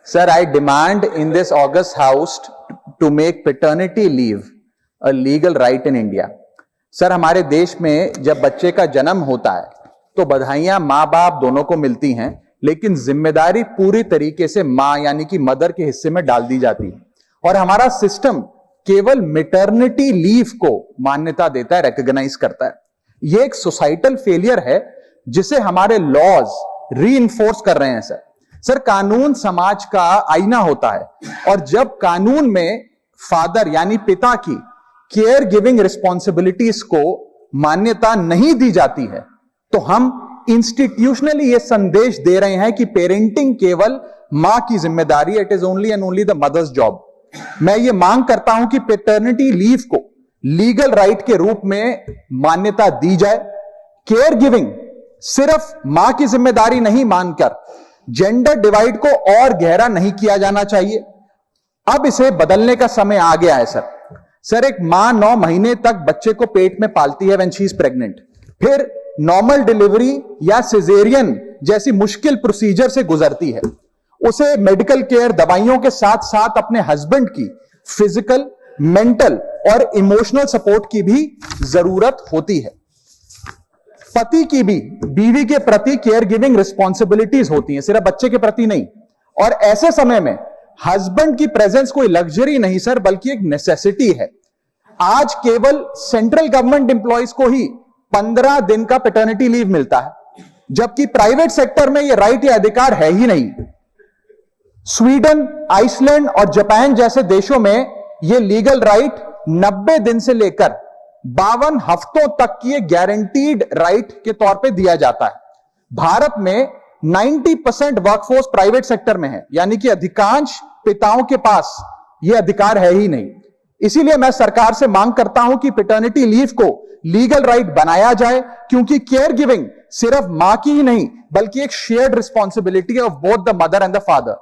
Sir, I demand in this August House to make paternity leave a legal right in India. Sir, हमारे देश में जब बच्चे का जन्म होता है तो बधाइयां मां बाप दोनों को मिलती हैं, लेकिन जिम्मेदारी पूरी तरीके से मां यानी कि मदर के हिस्से में डाल दी जाती है और हमारा सिस्टम केवल मैटरनिटी लीव को मान्यता देता है, रिकॉग्नाइज करता है। यह एक सोसाइटल फेलियर है जिसे हमारे लॉज रीइंफोर्स कर रहे हैं। सर, कानून समाज का आईना होता है और जब कानून में फादर यानी पिता की केयर गिविंग रिस्पॉन्सिबिलिटीज को मान्यता नहीं दी जाती है तो हम इंस्टीट्यूशनली यह संदेश दे रहे हैं कि पेरेंटिंग केवल मां की जिम्मेदारी, it is only and only the mother's job. मैं ये मांग करता हूं कि पैटर्निटी लीव को लीगल राइट के रूप में मान्यता दी जाए। केयर गिविंग सिर्फ मां की जिम्मेदारी नहीं मानकर जेंडर डिवाइड को और गहरा नहीं किया जाना चाहिए। अब इसे बदलने का समय आ गया है। सर, एक मां 9 महीने तक बच्चे को पेट में पालती है व्हेन शी इज प्रेग्नेंट, फिर नॉर्मल डिलीवरी या सिजेरियन जैसी मुश्किल प्रोसीजर से गुजरती है। उसे मेडिकल केयर, दवाइयों के साथ साथ अपने हस्बैंड की फिजिकल, मेंटल और इमोशनल सपोर्ट की भी जरूरत होती है। पति की भी बीवी के प्रति केयर गिविंग रिस्पॉन्सिबिलिटीज होती हैं, सिर्फ बच्चे के प्रति नहीं। और ऐसे समय में हस्बैंड की प्रेजेंस कोई लग्जरी नहीं सर, बल्कि एक नेसेसिटी है। आज केवल सेंट्रल गवर्नमेंट एम्प्लॉयज को ही 15 दिन का पैटर्निटी लीव मिलता है, जबकि प्राइवेट सेक्टर में यह राइट या अधिकार है ही नहीं। स्वीडन, आइसलैंड और जापान जैसे देशों में यह लीगल राइट 90 दिन से लेकर 52 हफ्तों तक की एक गारंटीड राइट के तौर पे दिया जाता है। भारत में 90% वर्कफोर्स प्राइवेट सेक्टर में है, यानी कि अधिकांश पिताओं के पास यह अधिकार है ही नहीं। इसीलिए मैं सरकार से मांग करता हूं कि पैटर्निटी लीव को लीगल राइट बनाया जाए, क्योंकि केयर गिविंग सिर्फ मां की ही नहीं बल्कि एक shared responsibility of both the mother and the father.